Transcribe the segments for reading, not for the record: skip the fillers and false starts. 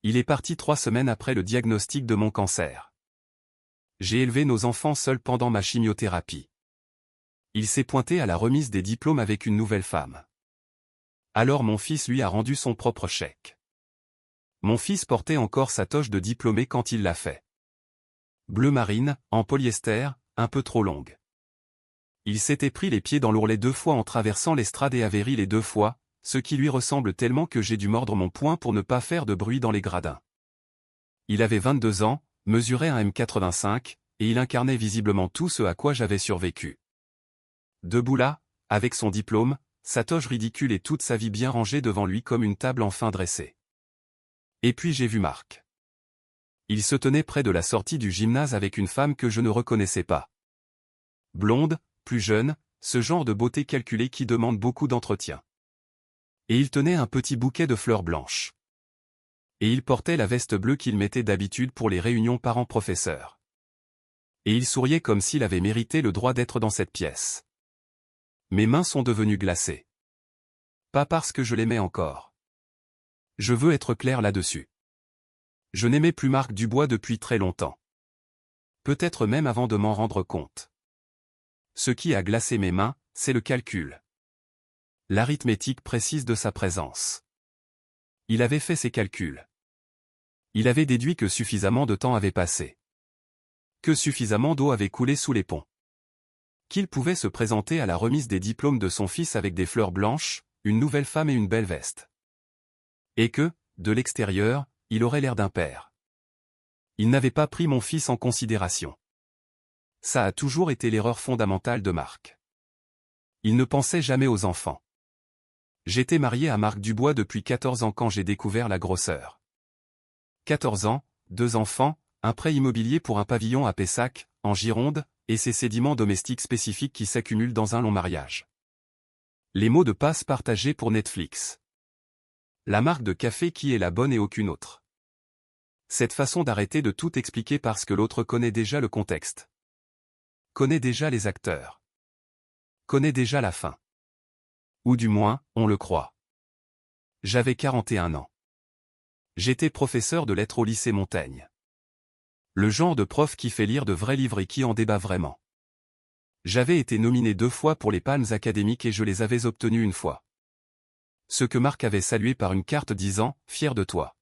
Il est parti 3 semaines après le diagnostic de mon cancer. J'ai élevé nos enfants seuls pendant ma chimiothérapie. Il s'est pointé à la remise des diplômes avec une nouvelle femme. Alors mon fils lui a rendu son propre chèque. Mon fils portait encore sa toge de diplômé quand il l'a fait. Bleu marine, en polyester, un peu trop longue. Il s'était pris les pieds dans l'ourlet 2 fois en traversant l'estrade et avait ri les 2 fois, ce qui lui ressemble tellement que j'ai dû mordre mon poing pour ne pas faire de bruit dans les gradins. Il avait 22 ans, mesurait 1,85 m, et il incarnait visiblement tout ce à quoi j'avais survécu. Debout là, avec son diplôme, sa toge ridicule et toute sa vie bien rangée devant lui comme une table enfin dressée. Et puis j'ai vu Marc. Il se tenait près de la sortie du gymnase avec une femme que je ne reconnaissais pas. Blonde, plus jeune, ce genre de beauté calculée qui demande beaucoup d'entretien. Et il tenait un petit bouquet de fleurs blanches. Et il portait la veste bleue qu'il mettait d'habitude pour les réunions parents-professeurs. Et il souriait comme s'il avait mérité le droit d'être dans cette pièce. Mes mains sont devenues glacées. Pas parce que je l'aimais encore. Je veux être clair là-dessus. Je n'aimais plus Marc Dubois depuis très longtemps. Peut-être même avant de m'en rendre compte. Ce qui a glacé mes mains, c'est le calcul. L'arithmétique précise de sa présence. Il avait fait ses calculs. Il avait déduit que suffisamment de temps avait passé. Que suffisamment d'eau avait coulé sous les ponts. Qu'il pouvait se présenter à la remise des diplômes de son fils avec des fleurs blanches, une nouvelle femme et une belle veste. Et que, de l'extérieur, il aurait l'air d'un père. Il n'avait pas pris mon fils en considération. Ça a toujours été l'erreur fondamentale de Marc. Il ne pensait jamais aux enfants. J'étais marié à Marc Dubois depuis 14 ans quand j'ai découvert la grosseur. 14 ans, 2 enfants, un prêt immobilier pour un pavillon à Pessac, en Gironde, et ces sédiments domestiques spécifiques qui s'accumulent dans un long mariage. Les mots de passe partagés pour Netflix. La marque de café qui est la bonne et aucune autre. Cette façon d'arrêter de tout expliquer parce que l'autre connaît déjà le contexte. Connaît déjà les acteurs. Connaît déjà la fin. Ou du moins, on le croit. J'avais 41 ans. J'étais professeur de lettres au lycée Montaigne. Le genre de prof qui fait lire de vrais livres et qui en débat vraiment. J'avais été nominé 2 fois pour les Palmes académiques et je les avais obtenues 1 fois. Ce que Marc avait salué par une carte disant « Fier de toi ».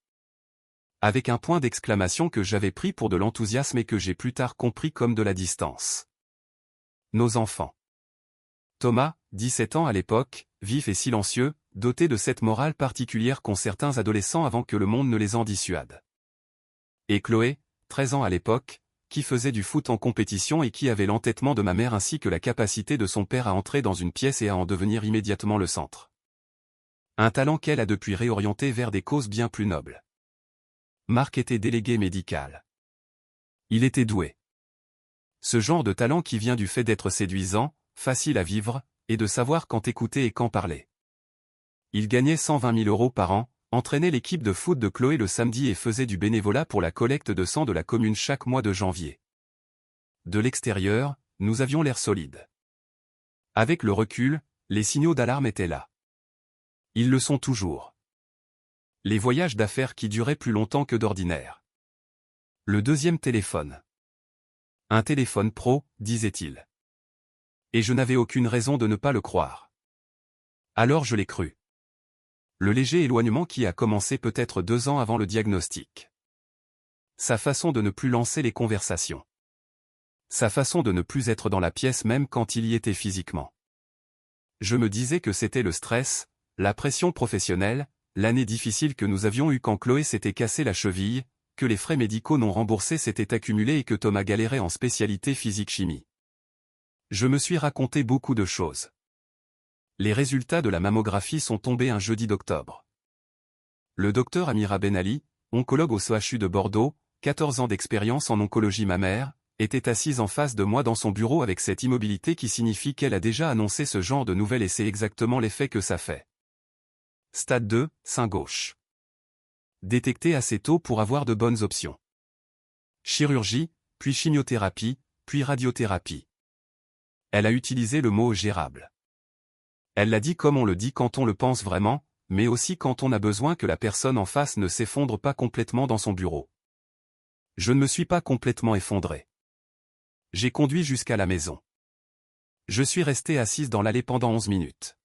Avec un point d'exclamation que j'avais pris pour de l'enthousiasme et que j'ai plus tard compris comme de la distance. Nos enfants. Thomas, 17 ans à l'époque, vif et silencieux, doté de cette morale particulière qu'ont certains adolescents avant que le monde ne les en dissuade. Et Chloé, 13 ans à l'époque, qui faisait du foot en compétition et qui avait l'entêtement de ma mère ainsi que la capacité de son père à entrer dans une pièce et à en devenir immédiatement le centre. Un talent qu'elle a depuis réorienté vers des causes bien plus nobles. Marc était délégué médical. Il était doué. Ce genre de talent qui vient du fait d'être séduisant, facile à vivre, et de savoir quand écouter et quand parler. Il gagnait 120 000 € par an, entraînait l'équipe de foot de Chloé le samedi et faisait du bénévolat pour la collecte de sang de la commune chaque mois de janvier. De l'extérieur, nous avions l'air solide. Avec le recul, les signaux d'alarme étaient là. Ils le sont toujours. Les voyages d'affaires qui duraient plus longtemps que d'ordinaire. Le deuxième téléphone. Un téléphone pro, disait-il. Et je n'avais aucune raison de ne pas le croire. Alors je l'ai cru. Le léger éloignement qui a commencé peut-être 2 ans avant le diagnostic. Sa façon de ne plus lancer les conversations. Sa façon de ne plus être dans la pièce même quand il y était physiquement. Je me disais que c'était le stress, la pression professionnelle, l'année difficile que nous avions eue quand Chloé s'était cassé la cheville, que les frais médicaux non remboursés s'étaient accumulés et que Thomas galérait en spécialité physique-chimie. Je me suis raconté beaucoup de choses. Les résultats de la mammographie sont tombés un jeudi d'octobre. Le docteur Amira Benali, oncologue au CHU de Bordeaux, 14 ans d'expérience en oncologie mammaire, était assise en face de moi dans son bureau avec cette immobilité qui signifie qu'elle a déjà annoncé ce genre de nouvelles et c'est exactement l'effet que ça fait. Stade 2, sein gauche. Détecté assez tôt pour avoir de bonnes options. Chirurgie, puis chimiothérapie, puis radiothérapie. Elle a utilisé le mot gérable. Elle l'a dit comme on le dit quand on le pense vraiment, mais aussi quand on a besoin que la personne en face ne s'effondre pas complètement dans son bureau. Je ne me suis pas complètement effondré. J'ai conduit jusqu'à la maison. Je suis resté assise dans l'allée pendant 11 minutes.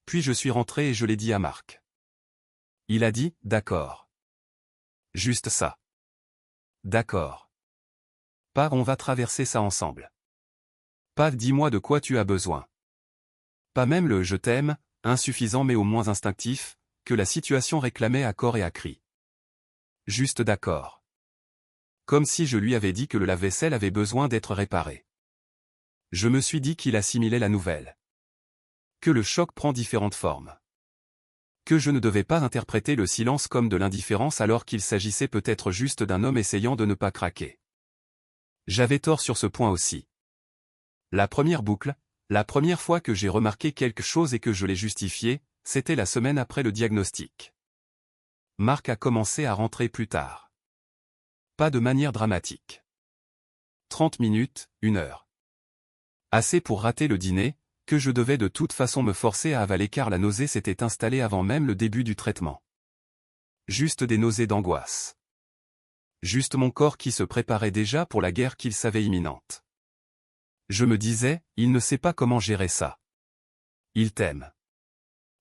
Puis je suis rentré et je l'ai dit à Marc. Il a dit, d'accord. Juste ça. D'accord. Pas on va traverser ça ensemble. Pas dis-moi de quoi tu as besoin. Pas même le je t'aime, insuffisant mais au moins instinctif, que la situation réclamait à corps et à cri. Juste d'accord. Comme si je lui avais dit que le lave-vaisselle avait besoin d'être réparé. Je me suis dit qu'il assimilait la nouvelle. Que le choc prend différentes formes. Que je ne devais pas interpréter le silence comme de l'indifférence alors qu'il s'agissait peut-être juste d'un homme essayant de ne pas craquer. J'avais tort sur ce point aussi. La première boucle, la première fois que j'ai remarqué quelque chose et que je l'ai justifié, c'était la semaine après le diagnostic. Marc a commencé à rentrer plus tard. Pas de manière dramatique. 30 minutes, 1 heure. Assez pour rater le dîner, que je devais de toute façon me forcer à avaler car la nausée s'était installée avant même le début du traitement. Juste des nausées d'angoisse. Juste mon corps qui se préparait déjà pour la guerre qu'il savait imminente. Je me disais, il ne sait pas comment gérer ça. Il t'aime.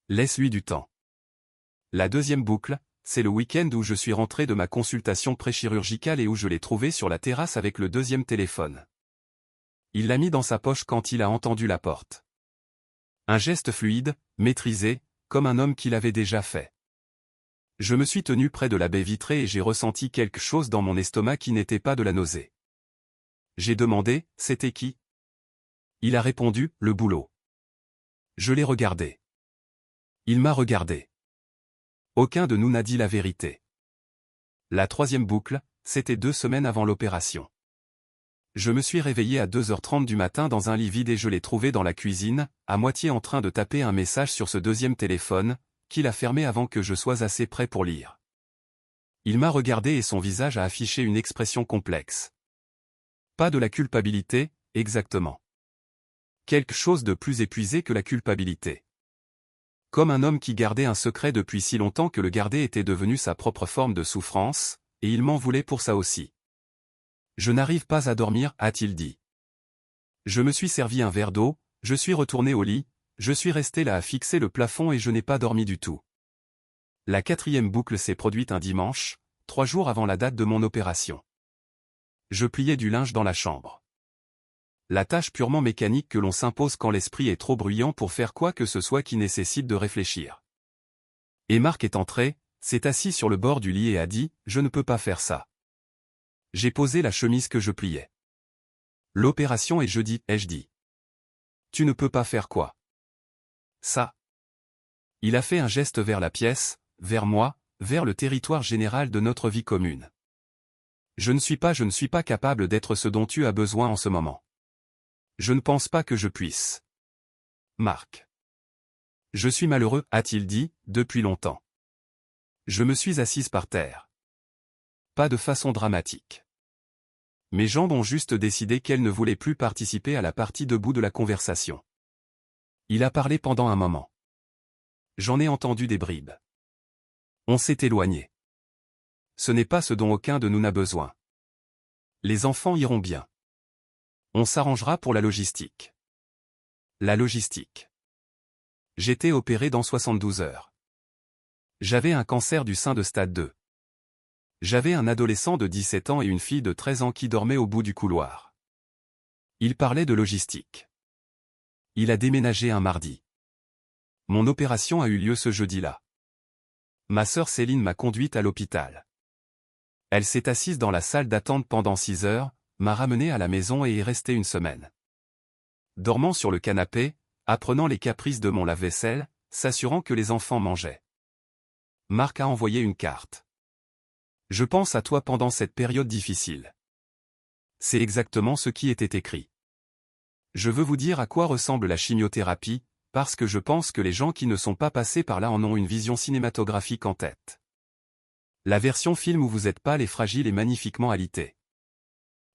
Laisse-lui du temps. La deuxième boucle, c'est le week-end où je suis rentré de ma consultation préchirurgicale et où je l'ai trouvé sur la terrasse avec le deuxième téléphone. Il l'a mis dans sa poche quand il a entendu la porte. Un geste fluide, maîtrisé, comme un homme qui l'avait déjà fait. Je me suis tenu près de la baie vitrée et j'ai ressenti quelque chose dans mon estomac qui n'était pas de la nausée. J'ai demandé, c'était qui? Il a répondu, le boulot. Je l'ai regardé. Il m'a regardé. Aucun de nous n'a dit la vérité. La troisième boucle, c'était 2 semaines avant l'opération. Je me suis réveillé à 2h30 du matin dans un lit vide et je l'ai trouvé dans la cuisine, à moitié en train de taper un message sur ce deuxième téléphone, qu'il a fermé avant que je sois assez prêt pour lire. Il m'a regardé et son visage a affiché une expression complexe. Pas de la culpabilité, exactement. Quelque chose de plus épuisé que la culpabilité. Comme un homme qui gardait un secret depuis si longtemps que le garder était devenu sa propre forme de souffrance, et il m'en voulait pour ça aussi. Je n'arrive pas à dormir, a-t-il dit. Je me suis servi un verre d'eau, je suis retourné au lit, je suis resté là à fixer le plafond et je n'ai pas dormi du tout. La quatrième boucle s'est produite un dimanche, 3 jours avant la date de mon opération. Je pliais du linge dans la chambre. La tâche purement mécanique que l'on s'impose quand l'esprit est trop bruyant pour faire quoi que ce soit qui nécessite de réfléchir. Et Marc est entré, s'est assis sur le bord du lit et a dit « Je ne peux pas faire ça ». J'ai posé la chemise que je pliais. L'opération est jeudi, ai-je dit. Tu ne peux pas faire quoi? Ça. Il a fait un geste vers la pièce, vers moi, vers le territoire général de notre vie commune. Je ne suis pas capable d'être ce dont tu as besoin en ce moment. Je ne pense pas que je puisse. Marc. Je suis malheureux, a-t-il dit, depuis longtemps. Je me suis assise par terre. Pas de façon dramatique. Mes jambes ont juste décidé qu'elles ne voulaient plus participer à la partie debout de la conversation. Il a parlé pendant un moment. J'en ai entendu des bribes. On s'est éloigné. Ce n'est pas ce dont aucun de nous n'a besoin. Les enfants iront bien. On s'arrangera pour la logistique. La logistique. J'étais opéré dans 72 heures. J'avais un cancer du sein de stade 2. J'avais un adolescent de 17 ans et une fille de 13 ans qui dormaient au bout du couloir. Il parlait de logistique. Il a déménagé un mardi. Mon opération a eu lieu ce jeudi-là. Ma sœur Céline m'a conduite à l'hôpital. Elle s'est assise dans la salle d'attente pendant 6 heures, m'a ramené à la maison et est restée 1 semaine. Dormant sur le canapé, apprenant les caprices de mon lave-vaisselle, s'assurant que les enfants mangeaient. Marc a envoyé une carte. Je pense à toi pendant cette période difficile. C'est exactement ce qui était écrit. Je veux vous dire à quoi ressemble la chimiothérapie, parce que je pense que les gens qui ne sont pas passés par là en ont une vision cinématographique en tête. La version film où vous êtes pâle et fragile est magnifiquement alitée.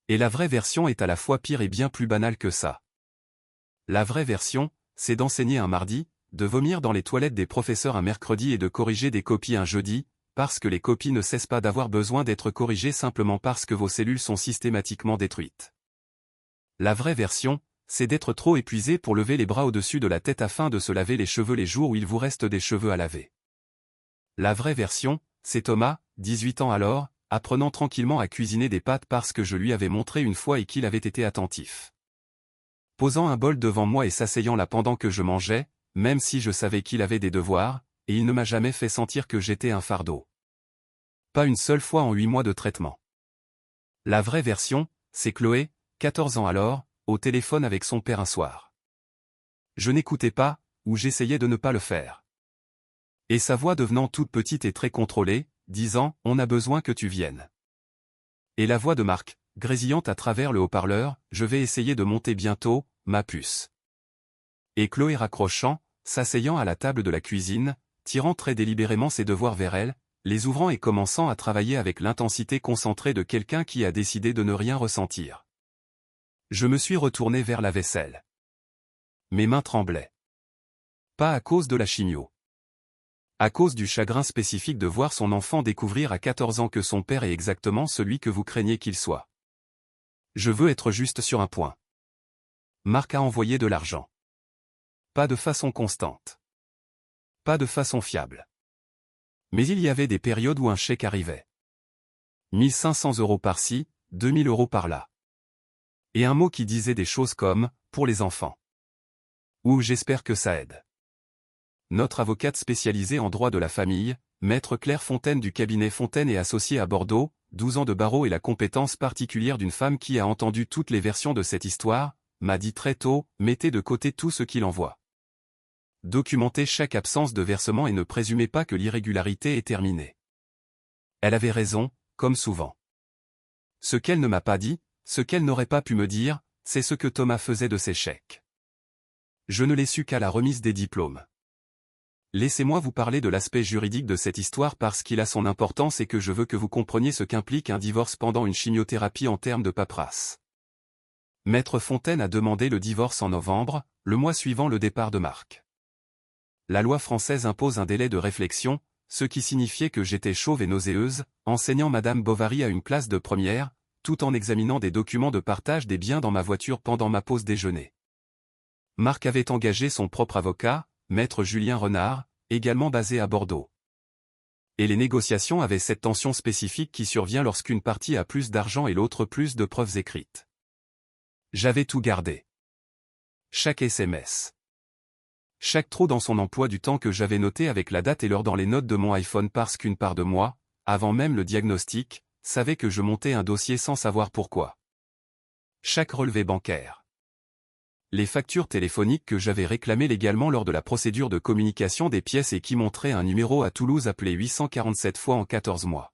Et la vraie version est à la fois pire et bien plus banale que ça. La vraie version, c'est d'enseigner un mardi, de vomir dans les toilettes des professeurs un mercredi et de corriger des copies un jeudi, parce que les copies ne cessent pas d'avoir besoin d'être corrigées simplement parce que vos cellules sont systématiquement détruites. La vraie version, c'est d'être trop épuisé pour lever les bras au-dessus de la tête afin de se laver les cheveux les jours où il vous reste des cheveux à laver. La vraie version, c'est Thomas, 18 ans alors, apprenant tranquillement à cuisiner des pâtes parce que je lui avais montré une fois et qu'il avait été attentif. Posant un bol devant moi et s'asseyant là pendant que je mangeais, même si je savais qu'il avait des devoirs, et il ne m'a jamais fait sentir que j'étais un fardeau. Pas une seule fois en 8 mois de traitement. La vraie version, c'est Chloé, 14 ans alors, au téléphone avec son père un soir. Je n'écoutais pas, ou j'essayais de ne pas le faire. Et sa voix devenant toute petite et très contrôlée, disant « On a besoin que tu viennes ». Et la voix de Marc, grésillante à travers le haut-parleur « Je vais essayer de monter bientôt, ma puce ». Et Chloé raccrochant, s'asseyant à la table de la cuisine, tirant très délibérément ses devoirs vers elle, les ouvrant et commençant à travailler avec l'intensité concentrée de quelqu'un qui a décidé de ne rien ressentir. Je me suis retourné vers la vaisselle. Mes mains tremblaient. Pas à cause de la chimio. À cause du chagrin spécifique de voir son enfant découvrir à 14 ans que son père est exactement celui que vous craignez qu'il soit. Je veux être juste sur un point. Marc a envoyé de l'argent. Pas de façon constante. Pas de façon fiable. Mais il y avait des périodes où un chèque arrivait. 1500 € par-ci, 2000 € par-là. Et un mot qui disait des choses comme « pour les enfants ». Ou « j'espère que ça aide ». Notre avocate spécialisée en droit de la famille, maître Claire Fontaine du cabinet Fontaine et associée à Bordeaux, 12 ans de barreau et la compétence particulière d'une femme qui a entendu toutes les versions de cette histoire, m'a dit très tôt « mettez de côté tout ce qu'il envoie. Documentez chaque absence de versement et ne présumez pas que l'irrégularité est terminée. » Elle avait raison, comme souvent. Ce qu'elle ne m'a pas dit, ce qu'elle n'aurait pas pu me dire, c'est ce que Thomas faisait de ses chèques. Je ne l'ai su qu'à la remise des diplômes. Laissez-moi vous parler de l'aspect juridique de cette histoire parce qu'il a son importance et que je veux que vous compreniez ce qu'implique un divorce pendant une chimiothérapie en termes de paperasse. Maître Fontaine a demandé le divorce en novembre, le mois suivant le départ de Marc. La loi française impose un délai de réflexion, ce qui signifiait que j'étais chauve et nauséeuse, enseignant Madame Bovary à une classe de première, tout en examinant des documents de partage des biens dans ma voiture pendant ma pause déjeuner. Marc avait engagé son propre avocat, Maître Julien Renard, également basé à Bordeaux. Et les négociations avaient cette tension spécifique qui survient lorsqu'une partie a plus d'argent et l'autre plus de preuves écrites. J'avais tout gardé. Chaque SMS. Chaque trou dans son emploi du temps que j'avais noté avec la date et l'heure dans les notes de mon iPhone parce qu'une part de moi, avant même le diagnostic, savait que je montais un dossier sans savoir pourquoi. Chaque relevé bancaire. Les factures téléphoniques que j'avais réclamées légalement lors de la procédure de communication des pièces et qui montraient un numéro à Toulouse appelé 847 fois en 14 mois.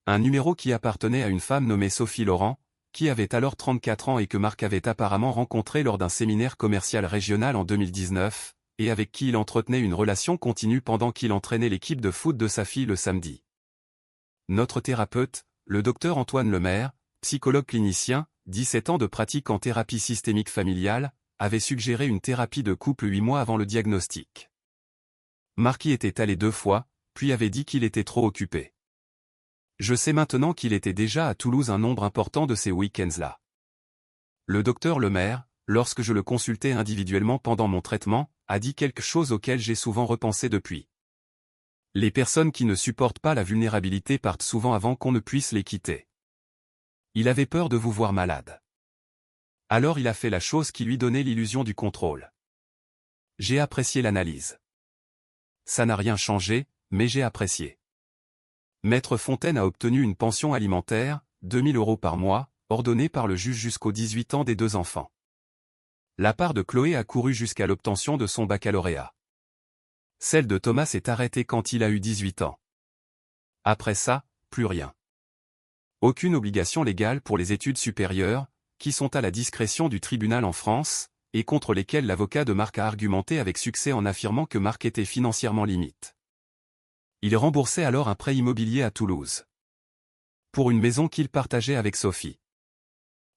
Un numéro qui appartenait à une femme nommée Sophie Laurent, qui avait alors 34 ans et que Marc avait apparemment rencontré lors d'un séminaire commercial régional en 2019, et avec qui il entretenait une relation continue pendant qu'il entraînait l'équipe de foot de sa fille le samedi. Notre thérapeute, le docteur Antoine Lemaire, psychologue clinicien, 17 ans de pratique en thérapie systémique familiale, avait suggéré une thérapie de couple 8 mois avant le diagnostic. Marc y était allé 2 fois, puis avait dit qu'il était trop occupé. Je sais maintenant qu'il était déjà à Toulouse un nombre important de ces week-ends-là. Le docteur Lemaire, lorsque je le consultais individuellement pendant mon traitement, a dit quelque chose auquel j'ai souvent repensé depuis. Les personnes qui ne supportent pas la vulnérabilité partent souvent avant qu'on ne puisse les quitter. Il avait peur de vous voir malade. Alors il a fait la chose qui lui donnait l'illusion du contrôle. J'ai apprécié l'analyse. Ça n'a rien changé, mais j'ai apprécié. Maître Fontaine a obtenu une pension alimentaire, 2000 € par mois, ordonnée par le juge jusqu'aux 18 ans des 2 enfants. La part de Chloé a couru jusqu'à l'obtention de son baccalauréat. Celle de Thomas s'est arrêtée quand il a eu 18 ans. Après ça, plus rien. Aucune obligation légale pour les études supérieures, qui sont à la discrétion du tribunal en France, et contre lesquelles l'avocat de Marc a argumenté avec succès en affirmant que Marc était financièrement limite. Il remboursait alors un prêt immobilier à Toulouse. Pour une maison qu'il partageait avec Sophie.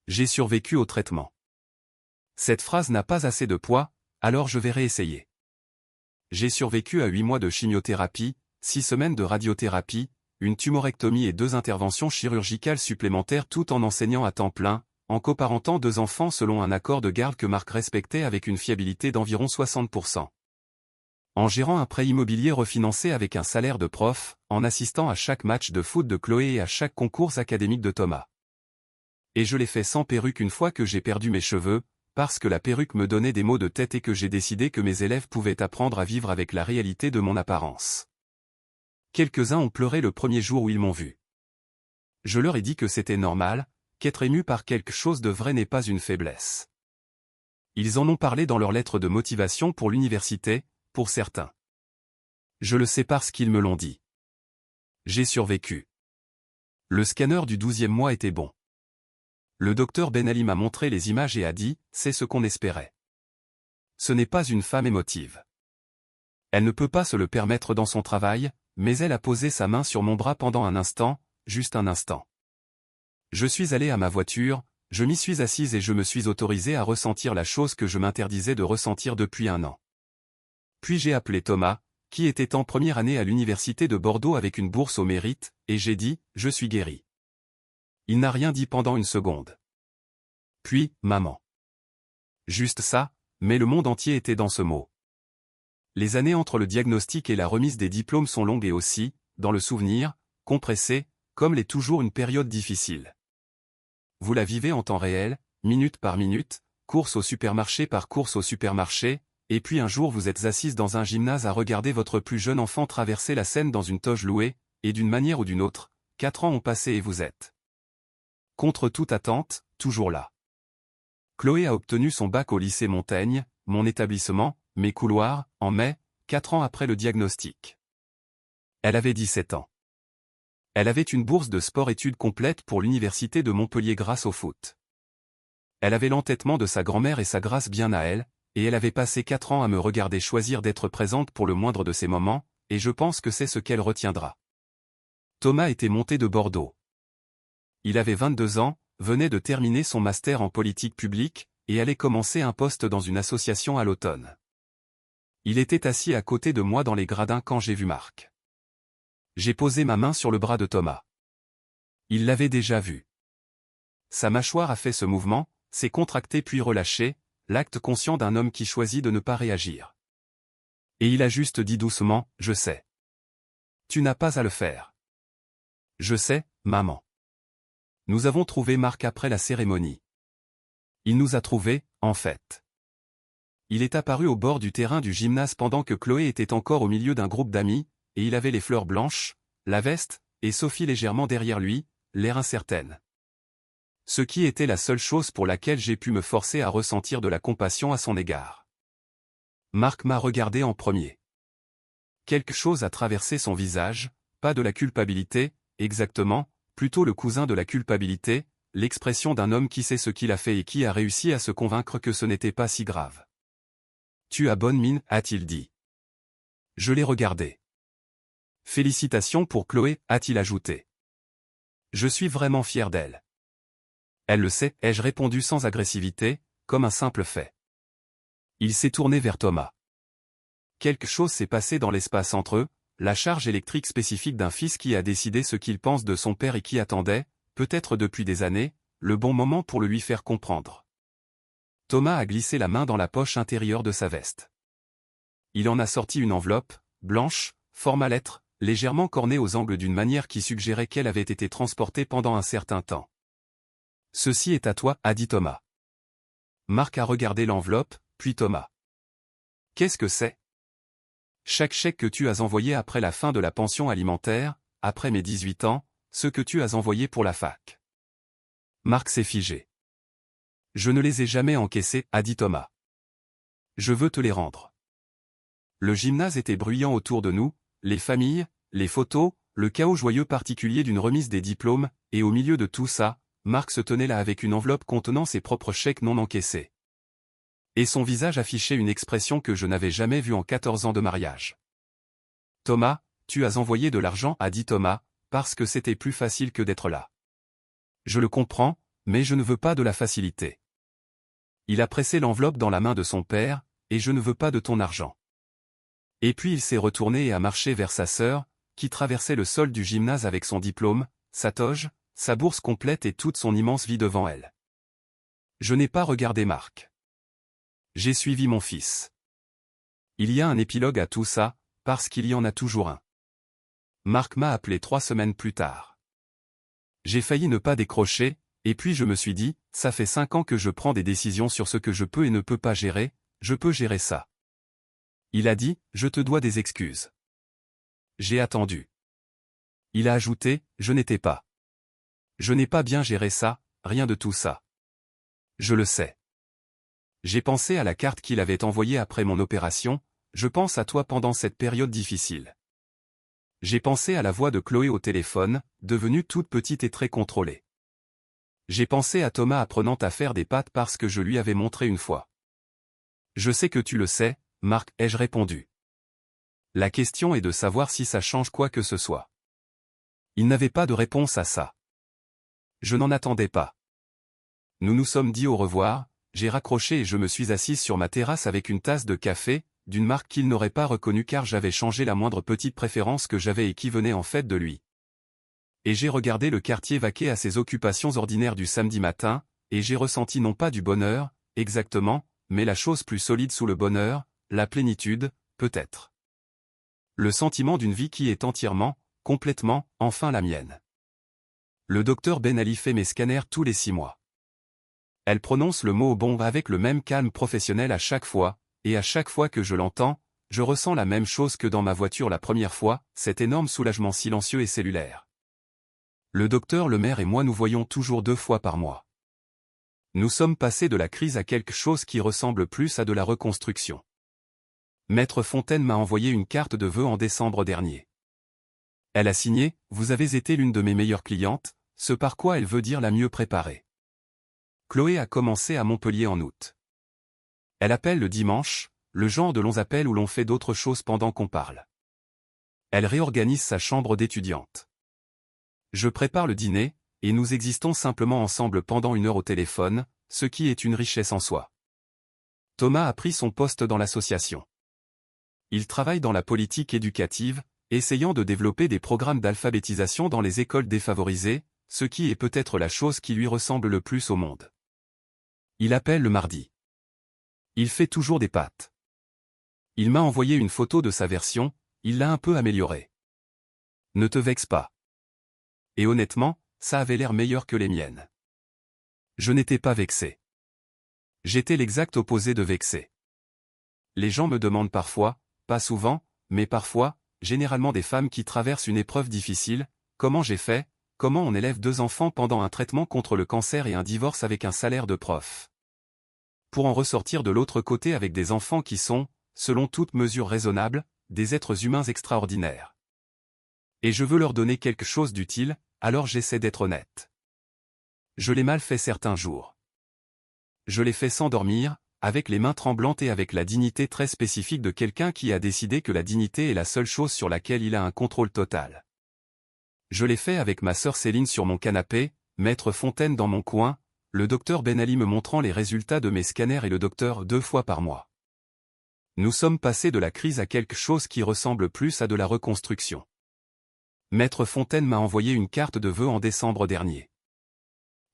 J'ai survécu au traitement. Cette phrase n'a pas assez de poids, alors je vais réessayer. J'ai survécu à 8 mois de chimiothérapie, 6 semaines de radiothérapie, une tumorectomie et 2 interventions chirurgicales supplémentaires tout en enseignant à temps plein, en coparentant 2 enfants selon un accord de garde que Marc respectait avec une fiabilité d'environ 60%. En gérant un prêt immobilier refinancé avec un salaire de prof, en assistant à chaque match de foot de Chloé et à chaque concours académique de Thomas. Et je l'ai fait sans perruque une fois que j'ai perdu mes cheveux, parce que la perruque me donnait des maux de tête et que j'ai décidé que mes élèves pouvaient apprendre à vivre avec la réalité de mon apparence. Quelques-uns ont pleuré le premier jour où ils m'ont vu. Je leur ai dit que c'était normal, qu'être ému par quelque chose de vrai n'est pas une faiblesse. Ils en ont parlé dans leurs lettres de motivation pour l'université, pour certains. Je le sais parce qu'ils me l'ont dit. J'ai survécu. Le scanner du 12e mois était bon. Le docteur Ben Ali m'a montré les images et a dit, c'est ce qu'on espérait. Ce n'est pas une femme émotive. Elle ne peut pas se le permettre dans son travail, mais elle a posé sa main sur mon bras pendant un instant, juste un instant. Je suis allé à ma voiture, je m'y suis assise et je me suis autorisé à ressentir la chose que je m'interdisais de ressentir depuis un an. Puis j'ai appelé Thomas, qui était en première année à l'université de Bordeaux avec une bourse au mérite, et j'ai dit, je suis guéri. Il n'a rien dit pendant une seconde. Puis, maman. Juste ça, mais le monde entier était dans ce mot. Les années entre le diagnostic et la remise des diplômes sont longues et aussi, dans le souvenir, compressées, comme l'est toujours une période difficile. Vous la vivez en temps réel, minute par minute, course au supermarché par course au supermarché, et puis un jour vous êtes assise dans un gymnase à regarder votre plus jeune enfant traverser la Seine dans une toge louée, et d'une manière ou d'une autre, 4 ans ont passé et vous êtes, contre toute attente, toujours là. Chloé a obtenu son bac au lycée Montaigne, mon établissement, mes couloirs, en mai, 4 ans après le diagnostic. Elle avait 17 ans. Elle avait une bourse de sport-études complète pour l'université de Montpellier grâce au foot. Elle avait l'entêtement de sa grand-mère et sa grâce bien à elle, et elle avait passé 4 ans à me regarder choisir d'être présente pour le moindre de ces moments, et je pense que c'est ce qu'elle retiendra. Thomas était monté de Bordeaux. Il avait 22 ans, venait de terminer son master en politique publique, et allait commencer un poste dans une association à l'automne. Il était assis à côté de moi dans les gradins quand j'ai vu Marc. J'ai posé ma main sur le bras de Thomas. Il l'avait déjà vu. Sa mâchoire a fait ce mouvement, s'est contractée puis relâchée, l'acte conscient d'un homme qui choisit de ne pas réagir. Et il a juste dit doucement, « Je sais. Tu n'as pas à le faire. » « Je sais, maman. » Nous avons trouvé Marc après la cérémonie. Il nous a trouvés, en fait. Il est apparu au bord du terrain du gymnase pendant que Chloé était encore au milieu d'un groupe d'amis, et il avait les fleurs blanches, la veste, et Sophie légèrement derrière lui, l'air incertaine. Ce qui était la seule chose pour laquelle j'ai pu me forcer à ressentir de la compassion à son égard. Marc m'a regardé en premier. Quelque chose a traversé son visage, pas de la culpabilité, exactement, plutôt le cousin de la culpabilité, l'expression d'un homme qui sait ce qu'il a fait et qui a réussi à se convaincre que ce n'était pas si grave. « Tu as bonne mine, a-t-il dit. Je l'ai regardé. Félicitations pour Chloé, a-t-il ajouté. Je suis vraiment fier d'elle. Elle le sait, ai-je répondu sans agressivité, comme un simple fait. Il s'est tourné vers Thomas. Quelque chose s'est passé dans l'espace entre eux, la charge électrique spécifique d'un fils qui a décidé ce qu'il pense de son père et qui attendait, peut-être depuis des années, le bon moment pour le lui faire comprendre. Thomas a glissé la main dans la poche intérieure de sa veste. Il en a sorti une enveloppe, blanche, format lettre, légèrement cornée aux angles d'une manière qui suggérait qu'elle avait été transportée pendant un certain temps. « Ceci est à toi, a dit Thomas. » Marc a regardé l'enveloppe, puis Thomas. « Qu'est-ce que c'est ? » Chaque chèque que tu as envoyé après la fin de la pension alimentaire, après mes 18 ans, ce que tu as envoyé pour la fac. Marc s'est figé. « Je ne les ai jamais encaissés, a dit Thomas. Je veux te les rendre. » Le gymnase était bruyant autour de nous, les familles, les photos, le chaos joyeux particulier d'une remise des diplômes, et au milieu de tout ça, Marc se tenait là avec une enveloppe contenant ses propres chèques non encaissés. Et son visage affichait une expression que je n'avais jamais vue en 14 ans de mariage. « Thomas, tu as envoyé de l'argent, a dit Thomas, parce que c'était plus facile que d'être là. Je le comprends, mais je ne veux pas de la facilité. Il a pressé l'enveloppe dans la main de son père, et je ne veux pas de ton argent. Et puis il s'est retourné et a marché vers sa sœur, qui traversait le sol du gymnase avec son diplôme, sa toge, sa bourse complète et toute son immense vie devant elle. Je n'ai pas regardé Marc. J'ai suivi mon fils. Il y a un épilogue à tout ça, parce qu'il y en a toujours un. Marc m'a appelé 3 semaines plus tard. J'ai failli ne pas décrocher, et puis je me suis dit, ça fait 5 ans que je prends des décisions sur ce que je peux et ne peux pas gérer, je peux gérer ça. Il a dit, je te dois des excuses. J'ai attendu. Il a ajouté, je n'étais pas. Je n'ai pas bien géré ça, rien de tout ça. Je le sais. J'ai pensé à la carte qu'il avait envoyée après mon opération, je pense à toi pendant cette période difficile. J'ai pensé à la voix de Chloé au téléphone, devenue toute petite et très contrôlée. J'ai pensé à Thomas apprenant à faire des pâtes parce que je lui avais montré une fois. Je sais que tu le sais, Marc, ai-je répondu. La question est de savoir si ça change quoi que ce soit. Il n'avait pas de réponse à ça. Je n'en attendais pas. Nous nous sommes dit au revoir, j'ai raccroché et je me suis assise sur ma terrasse avec une tasse de café, d'une marque qu'il n'aurait pas reconnue car j'avais changé la moindre petite préférence que j'avais et qui venait en fait de lui. Et j'ai regardé le quartier vaquer à ses occupations ordinaires du samedi matin, et j'ai ressenti non pas du bonheur, exactement, mais la chose plus solide sous le bonheur, la plénitude, peut-être. Le sentiment d'une vie qui est entièrement, complètement, enfin la mienne. Le docteur Ben Ali fait mes scanners tous les 6 mois. Elle prononce le mot bon avec le même calme professionnel à chaque fois, et à chaque fois que je l'entends, je ressens la même chose que dans ma voiture la première fois, cet énorme soulagement silencieux et cellulaire. Le docteur Lemaire et moi nous voyons toujours 2 fois par mois. Nous sommes passés de la crise à quelque chose qui ressemble plus à de la reconstruction. Maître Fontaine m'a envoyé une carte de vœux en décembre dernier. Elle a signé « Vous avez été l'une de mes meilleures clientes », ce par quoi elle veut dire la mieux préparée. Chloé a commencé à Montpellier en août. Elle appelle le dimanche, le genre de longs appels où l'on fait d'autres choses pendant qu'on parle. Elle réorganise sa chambre d'étudiante. Je prépare le dîner, et nous existons simplement ensemble pendant 1 heure au téléphone, ce qui est une richesse en soi. Thomas a pris son poste dans l'association. Il travaille dans la politique éducative, essayant de développer des programmes d'alphabétisation dans les écoles défavorisées, ce qui est peut-être la chose qui lui ressemble le plus au monde. Il appelle le mardi. Il fait toujours des pâtes. Il m'a envoyé une photo de sa version, il l'a un peu améliorée. Ne te vexe pas. Et honnêtement, ça avait l'air meilleur que les miennes. Je n'étais pas vexé. J'étais l'exact opposé de vexé. Les gens me demandent parfois, pas souvent, mais parfois, généralement des femmes qui traversent une épreuve difficile, comment j'ai fait, comment on élève 2 enfants pendant un traitement contre le cancer et un divorce avec un salaire de prof. Pour en ressortir de l'autre côté avec des enfants qui sont, selon toute mesure raisonnable, des êtres humains extraordinaires. Et je veux leur donner quelque chose d'utile, alors j'essaie d'être honnête. Je l'ai mal fait certains jours. Je l'ai fait sans dormir, avec les mains tremblantes et avec la dignité très spécifique de quelqu'un qui a décidé que la dignité est la seule chose sur laquelle il a un contrôle total. Je l'ai fait avec ma sœur Céline sur mon canapé, Maître Fontaine dans mon coin, le docteur Ben Ali me montrant les résultats de mes scanners et le docteur 2 fois par mois. Nous sommes passés de la crise à quelque chose qui ressemble plus à de la reconstruction. Maître Fontaine m'a envoyé une carte de vœux en décembre dernier.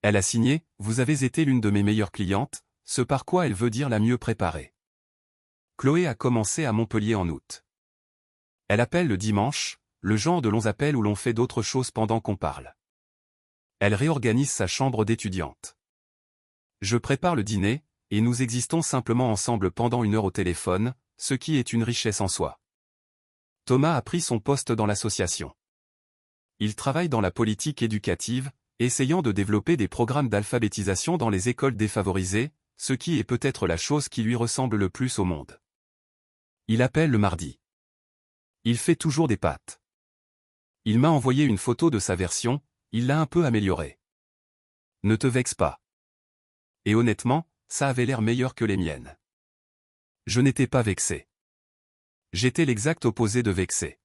Elle a signé « Vous avez été l'une de mes meilleures clientes », ce par quoi elle veut dire la mieux préparée. Chloé a commencé à Montpellier en août. Elle appelle le dimanche, le genre de longs appels où l'on fait d'autres choses pendant qu'on parle. Elle réorganise sa chambre d'étudiante. Je prépare le dîner, et nous existons simplement ensemble pendant 1 heure au téléphone, ce qui est une richesse en soi. Thomas a pris son poste dans l'association. Il travaille dans la politique éducative, essayant de développer des programmes d'alphabétisation dans les écoles défavorisées, ce qui est peut-être la chose qui lui ressemble le plus au monde. Il appelle le mardi. Il fait toujours des pâtes. Il m'a envoyé une photo de sa version, il l'a un peu améliorée. Ne te vexe pas. Et honnêtement, ça avait l'air meilleur que les miennes. Je n'étais pas vexé. J'étais l'exact opposé de vexé.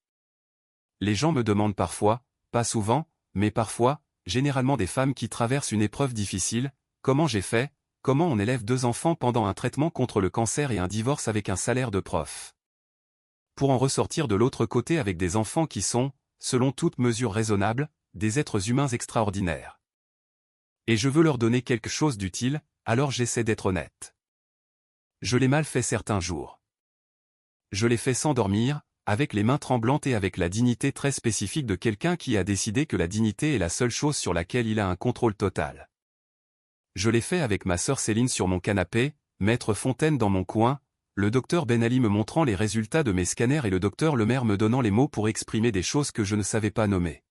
Les gens me demandent parfois, pas souvent, mais parfois, généralement des femmes qui traversent une épreuve difficile, comment j'ai fait, comment on élève 2 enfants pendant un traitement contre le cancer et un divorce avec un salaire de prof. pour en ressortir de l'autre côté avec des enfants qui sont, selon toute mesure raisonnable, des êtres humains extraordinaires. Et je veux leur donner quelque chose d'utile, alors j'essaie d'être honnête. Je l'ai mal fait certains jours. Je l'ai fait sans dormir, avec les mains tremblantes et avec la dignité très spécifique de quelqu'un qui a décidé que la dignité est la seule chose sur laquelle il a un contrôle total. Je l'ai fait avec ma sœur Céline sur mon canapé, Maître Fontaine dans mon coin, le docteur Ben Ali me montrant les résultats de mes scanners et le docteur Lemaire me donnant les mots pour exprimer des choses que je ne savais pas nommer.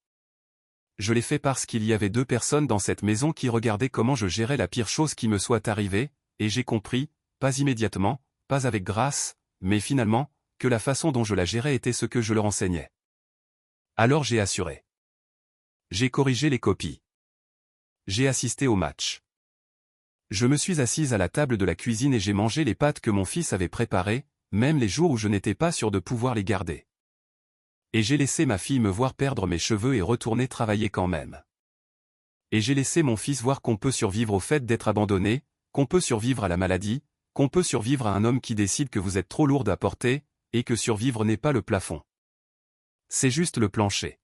Je l'ai fait parce qu'il y avait 2 personnes dans cette maison qui regardaient comment je gérais la pire chose qui me soit arrivée, et j'ai compris, pas immédiatement, pas avec grâce, mais finalement, que la façon dont je la gérais était ce que je leur enseignais. Alors j'ai assuré. J'ai corrigé les copies. J'ai assisté au match. Je me suis assise à la table de la cuisine et j'ai mangé les pâtes que mon fils avait préparées, même les jours où je n'étais pas sûr de pouvoir les garder. Et j'ai laissé ma fille me voir perdre mes cheveux et retourner travailler quand même. Et j'ai laissé mon fils voir qu'on peut survivre au fait d'être abandonné, qu'on peut survivre à la maladie, qu'on peut survivre à un homme qui décide que vous êtes trop lourde à porter, et que survivre n'est pas le plafond. C'est juste le plancher.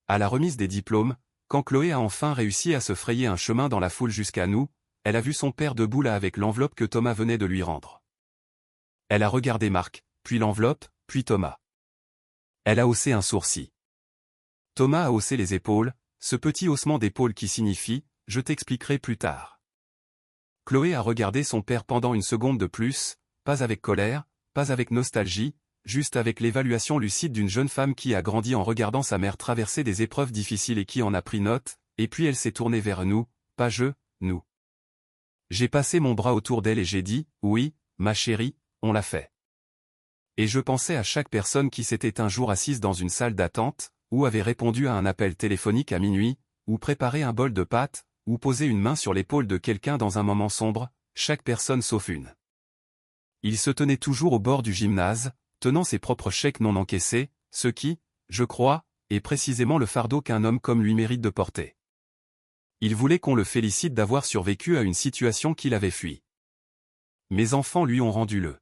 À la remise des diplômes, quand Chloé a enfin réussi à se frayer un chemin dans la foule jusqu'à nous, elle a vu son père debout là avec l'enveloppe que Thomas venait de lui rendre. Elle a regardé Marc, puis l'enveloppe, puis Thomas. Elle a haussé un sourcil. Thomas a haussé les épaules, ce petit haussement d'épaules qui signifie « je t'expliquerai plus tard ». Chloé a regardé son père pendant une seconde de plus, pas avec colère, pas avec nostalgie, juste avec l'évaluation lucide d'une jeune femme qui a grandi en regardant sa mère traverser des épreuves difficiles et qui en a pris note, et puis elle s'est tournée vers nous, pas je, nous. J'ai passé mon bras autour d'elle et j'ai dit « Oui, ma chérie, on l'a fait ». Et je pensais à chaque personne qui s'était un jour assise dans une salle d'attente, ou avait répondu à un appel téléphonique à minuit, ou préparé un bol de pâtes, ou posé une main sur l'épaule de quelqu'un dans un moment sombre, chaque personne sauf une. Il se tenait toujours au bord du gymnase, tenant ses propres chèques non encaissés, ce qui, je crois, est précisément le fardeau qu'un homme comme lui mérite de porter. Il voulait qu'on le félicite d'avoir survécu à une situation qu'il avait fui. Mes enfants lui ont rendu le